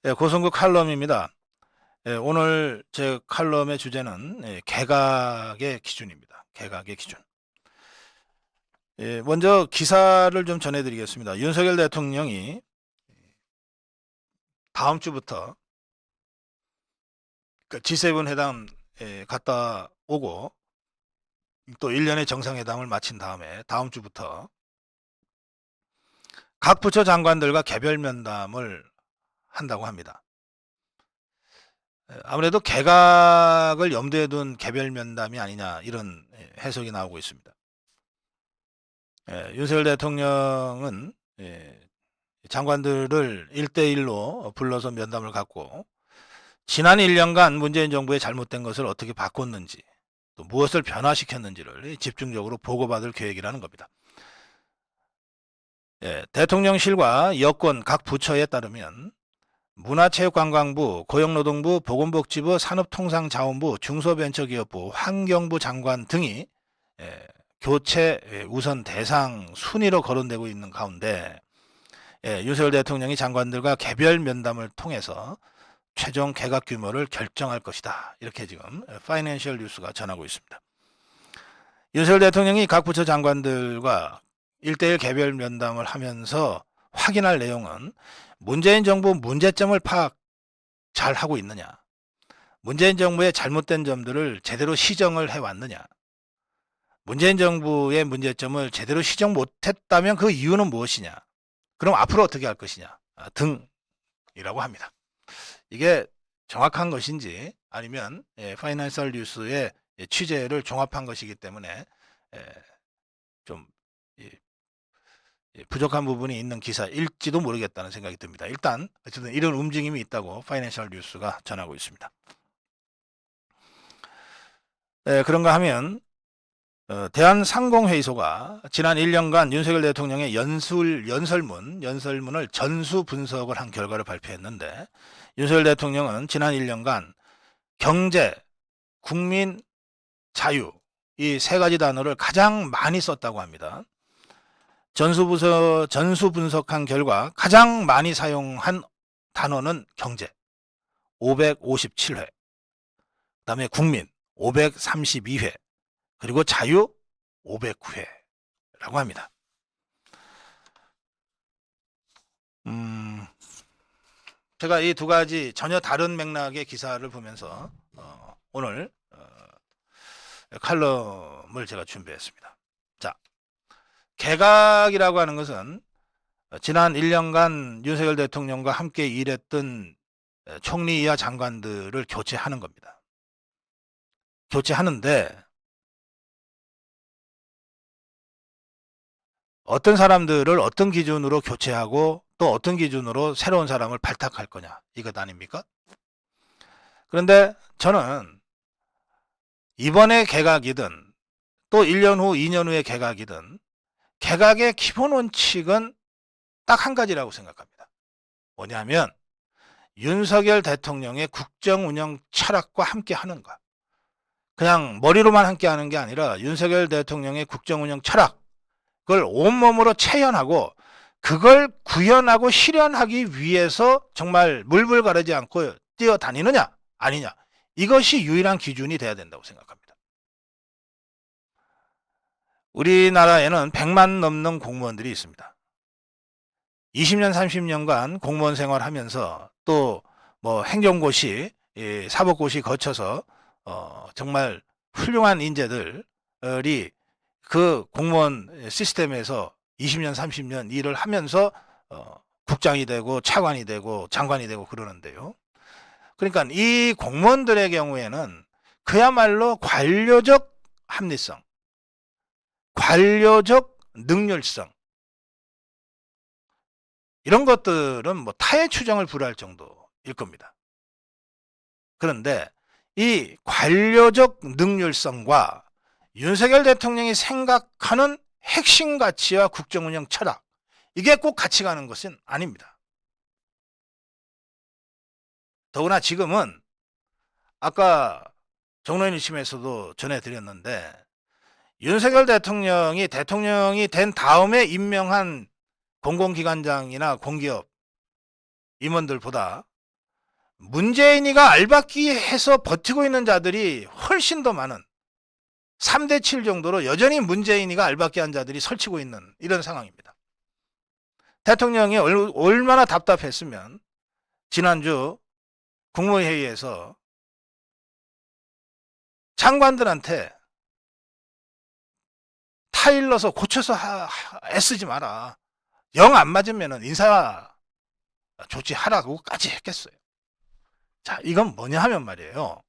예, 고성구 칼럼입니다. 예, 오늘 제 칼럼의 주제는 개각의 기준입니다. 개각의 기준. 예, 먼저 기사를 좀 전해드리겠습니다. 윤석열 대통령이 다음 주부터 그 G7 회담 갔다 오고 또 1년의 정상회담을 마친 다음에 다음 주부터 각 부처 장관들과 개별 면담을 한다고 합니다. 아무래도 개각을 염두에 둔 개별 면담이 아니냐 이런 해석이 나오고 있습니다. 윤석열 대통령은 장관들을 1대1로 불러서 면담을 갖고 지난 1년간 문재인 정부의 잘못된 것을 어떻게 바꿨는지 또 무엇을 변화시켰는지를 집중적으로 보고받을 계획이라는 겁니다. 대통령실과 여권 각 부처에 따르면 문화체육관광부, 고용노동부, 보건복지부, 산업통상자원부, 중소벤처기업부, 환경부 장관 등이 교체 우선 대상 순위로 거론되고 있는 가운데 윤석열 대통령이 장관들과 개별 면담을 통해서 최종 개각 규모를 결정할 것이다. 이렇게 지금 파이낸셜 뉴스가 전하고 있습니다. 윤석열 대통령이 각 부처 장관들과 1대1 개별 면담을 하면서 확인할 내용은 문재인 정부 문제점을 파악 잘 하고 있느냐, 문재인 정부의 잘못된 점들을 제대로 시정을 해왔느냐, 문재인 정부의 문제점을 제대로 시정 못했다면 그 이유는 무엇이냐, 그럼 앞으로 어떻게 할 것이냐 등이라고 합니다. 이게 정확한 것인지 아니면 파이낸셜 뉴스의 취재를 종합한 것이기 때문에 좀 부족한 부분이 있는 기사일지도 모르겠다는 생각이 듭니다. 일단 어쨌든 이런 움직임이 있다고 파이낸셜 뉴스가 전하고 있습니다. 그런가 하면 대한상공회의소가 지난 1년간 윤석열 대통령의 연설문을 전수 분석을 한 결과를 발표했는데 윤석열 대통령은 지난 1년간 경제, 국민, 자유 이 세 가지 단어를 가장 많이 썼다고 합니다. 전수 분석한 결과 가장 많이 사용한 단어는 경제 557회, 그 다음에 국민 532회, 그리고 자유 509회라고 합니다. 제가 이 두 가지 전혀 다른 맥락의 기사를 보면서 오늘 칼럼을 제가 준비했습니다. 자, 개각이라고 하는 것은 지난 1년간 윤석열 대통령과 함께 일했던 총리 이하 장관들을 교체하는 겁니다. 교체하는데 어떤 사람들을 어떤 기준으로 교체하고 또 어떤 기준으로 새로운 사람을 발탁할 거냐 이것 아닙니까? 그런데 저는 이번에 개각이든 또 1년 후 2년 후에 개각이든 개각의 기본 원칙은 딱 한 가지라고 생각합니다. 뭐냐면 윤석열 대통령의 국정운영 철학과 함께 하는 것. 그냥 머리로만 함께 하는 게 아니라 윤석열 대통령의 국정운영 철학 그걸 온몸으로 체현하고 그걸 구현하고 실현하기 위해서 정말 물불 가르지 않고 뛰어다니느냐 아니냐 이것이 유일한 기준이 돼야 된다고 생각합니다. 우리나라에는 100만 넘는 공무원들이 있습니다. 20년 30년간 공무원 생활하면서 또 뭐 행정고시 사법고시 거쳐서 정말 훌륭한 인재들이 그 공무원 시스템에서 20년 30년 일을 하면서 국장이 되고 차관이 되고 장관이 되고 그러는데요. 그러니까 이 공무원들의 경우에는 그야말로 관료적 합리성, 관료적 능률성 이런 것들은 뭐 타의 추정을 불허할 정도일 겁니다. 그런데 이 관료적 능률성과 윤석열 대통령이 생각하는 핵심 가치와 국정운영 철학 이게 꼭 같이 가는 것은 아닙니다. 더구나 지금은 아까 정로인 일침에서도 전해드렸는데 윤석열 대통령이 된 다음에 임명한 공공기관장이나 공기업 임원들보다 문재인이가 알박기 해서 버티고 있는 자들이 훨씬 더 많은 3대 7 정도로 여전히 문재인이가 알박기 한 자들이 설치고 있는 이런 상황입니다. 대통령이 얼마나 답답했으면 지난주 국무회의에서 장관들한테 타일러서 고쳐서 애쓰지 마라. 영 안 맞으면 인사 조치하라고까지 했겠어요. 자, 이건 뭐냐 하면 말이에요.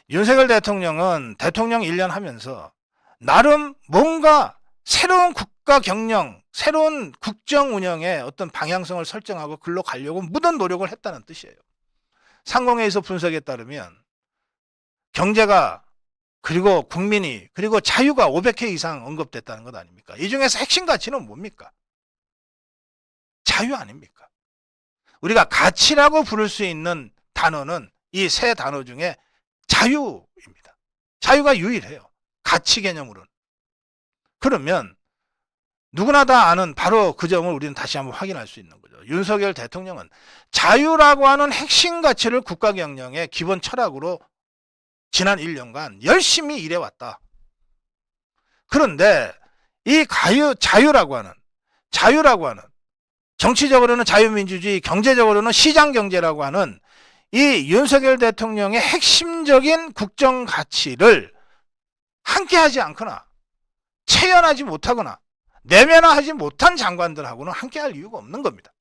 윤석열 대통령은 대통령 1년 하면서 나름 뭔가 새로운 국가 경영, 새로운 국정 운영의 어떤 방향성을 설정하고 글로 가려고 무던 노력을 했다는 뜻이에요. 상공회의소 분석에 따르면 경제가 그리고 국민이 그리고 자유가 500회 이상 언급됐다는 것 아닙니까? 이 중에서 핵심 가치는 뭡니까? 자유 아닙니까? 우리가 가치라고 부를 수 있는 단어는 이 세 단어 중에 자유입니다. 자유가 유일해요. 가치 개념으로는. 그러면 누구나 다 아는 바로 그 점을 우리는 다시 한번 확인할 수 있는 거죠. 윤석열 대통령은 자유라고 하는 핵심 가치를 국가 경영의 기본 철학으로 지난 1년간 열심히 일해왔다. 그런데 이 자유라고 하는 정치적으로는 자유민주주의, 경제적으로는 시장경제라고 하는 이 윤석열 대통령의 핵심적인 국정 가치를 함께하지 않거나 체현하지 못하거나 내면화하지 못한 장관들하고는 함께할 이유가 없는 겁니다.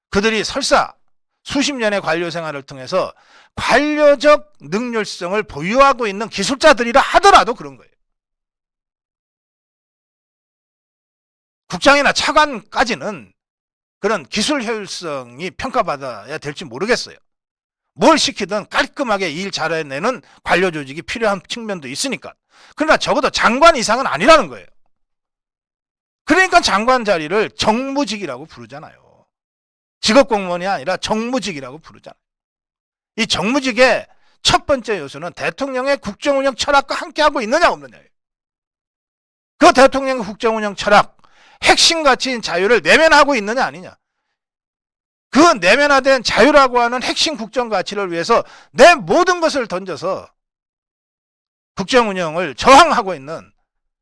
그들이 설사 수십 년의 관료 생활을 통해서 관료적 능률성을 보유하고 있는 기술자들이라 하더라도 그런 거예요. 국장이나 차관까지는 그런 기술 효율성이 평가받아야 될지 모르겠어요. 뭘 시키든 깔끔하게 일 잘해내는 관료 조직이 필요한 측면도 있으니까. 그러나 적어도 장관 이상은 아니라는 거예요. 그러니까 장관 자리를 정무직이라고 부르잖아요. 직업공무원이 아니라 정무직이라고 부르잖아요. 이 정무직의 첫 번째 요소는 대통령의 국정운영 철학과 함께하고 있느냐 없느냐예요. 그 대통령의 국정운영 철학, 핵심 가치인 자유를 내면하고 있느냐 아니냐. 그 내면화된 자유라고 하는 핵심 국정 가치를 위해서 내 모든 것을 던져서 국정운영을 저항하고 있는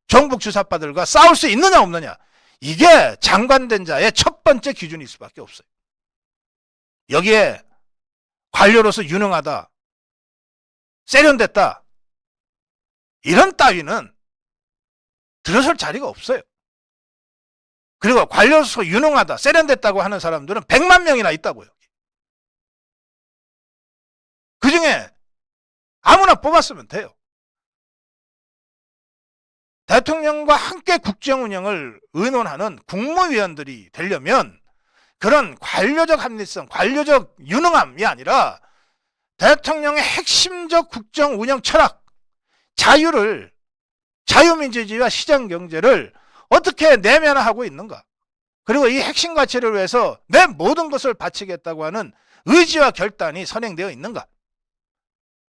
정북 주사파들과 싸울 수 있느냐 없느냐. 이게 장관된 자의 첫 번째 기준일 수밖에 없어요. 여기에 관료로서 유능하다, 세련됐다, 이런 따위는 들어설 자리가 없어요. 그리고 관료로서 유능하다, 세련됐다고 하는 사람들은 100만 명이나 있다고요. 그 중에 아무나 뽑았으면 돼요. 대통령과 함께 국정운영을 의논하는 국무위원들이 되려면 그런 관료적 합리성, 관료적 유능함이 아니라 대통령의 핵심적 국정운영 철학, 자유민주주의와 시장경제를 어떻게 내면화하고 있는가. 그리고 이 핵심 가치를 위해서 내 모든 것을 바치겠다고 하는 의지와 결단이 선행되어 있는가.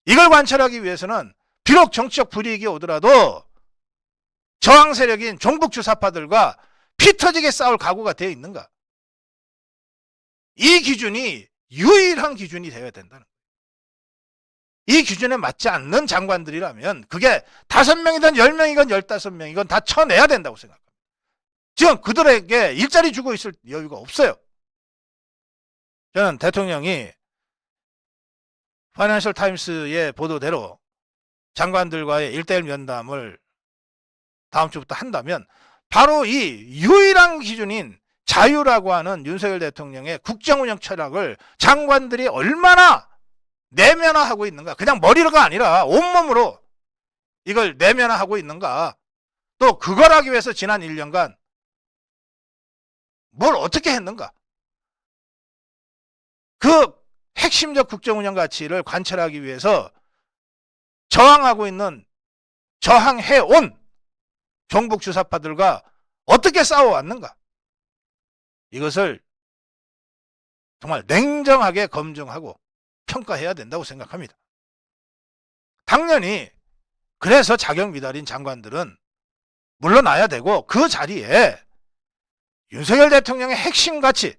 이걸 관찰하기 위해서는 비록 정치적 불이익이 오더라도 저항 세력인 종북 주사파들과 피 터지게 싸울 각오가 되어 있는가. 이 기준이 유일한 기준이 되어야 된다는 거예요. 이 기준에 맞지 않는 장관들이라면 그게 5명이든 10명이건 15명이건 다 쳐내야 된다고 생각합니다. 지금 그들에게 일자리 주고 있을 여유가 없어요. 저는 대통령이 파이낸셜 타임스의 보도대로 장관들과의 1:1 면담을 다음 주부터 한다면 바로 이 유일한 기준인 자유라고 하는 윤석열 대통령의 국정운영 철학을 장관들이 얼마나 내면화하고 있는가. 그냥 머리가 아니라 온몸으로 이걸 내면화하고 있는가. 또 그걸 하기 위해서 지난 1년간 뭘 어떻게 했는가. 그 핵심적 국정운영 가치를 관찰하기 위해서 저항해온 종북 주사파들과 어떻게 싸워왔는가. 이것을 정말 냉정하게 검증하고 평가해야 된다고 생각합니다. 당연히 그래서 자격 미달인 장관들은 물러나야 되고 그 자리에 윤석열 대통령의 핵심 가치,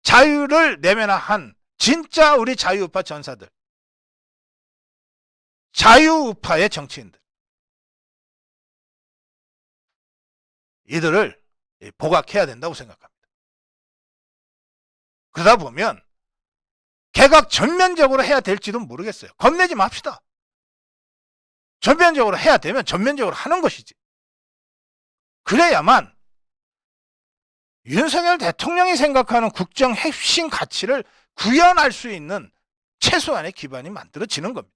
자유를 내면화한 진짜 우리 자유우파 전사들, 자유우파의 정치인들, 이들을 복악해야 된다고 생각합니다. 그러다 보면 개각 전면적으로 해야 될지도 모르겠어요. 겁내지 맙시다. 전면적으로 해야 되면 전면적으로 하는 것이지. 그래야만 윤석열 대통령이 생각하는 국정 핵심 가치를 구현할 수 있는 최소한의 기반이 만들어지는 겁니다.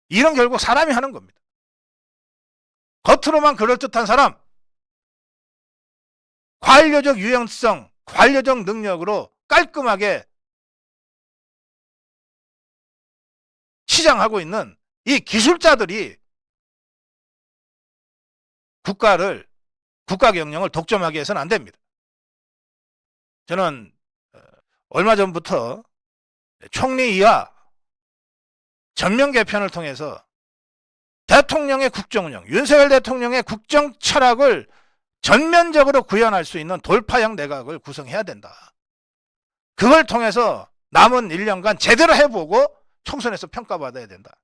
이런 결국 사람이 하는 겁니다. 겉으로만 그럴듯한 사람, 관료적 유연성, 관료적 능력으로 깔끔하게 치장하고 있는 이 기술자들이 국가 경영을 독점하게 해서는 안 됩니다. 저는 얼마 전부터 총리 이하 전면 개편을 통해서 대통령의 국정운영, 윤석열 대통령의 국정 철학을 전면적으로 구현할 수 있는 돌파형 내각을 구성해야 된다. 그걸 통해서 남은 1년간 제대로 해보고 총선에서 평가받아야 된다.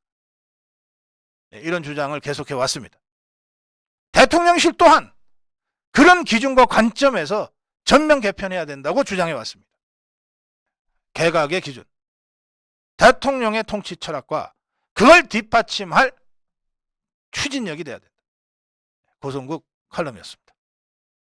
이런 주장을 계속해 왔습니다. 대통령실 또한 그런 기준과 관점에서 전면 개편해야 된다고 주장해 왔습니다. 개각의 기준, 대통령의 통치 철학과 그걸 뒷받침할 추진력이 돼야 된다. 고성국 칼럼이었습니다.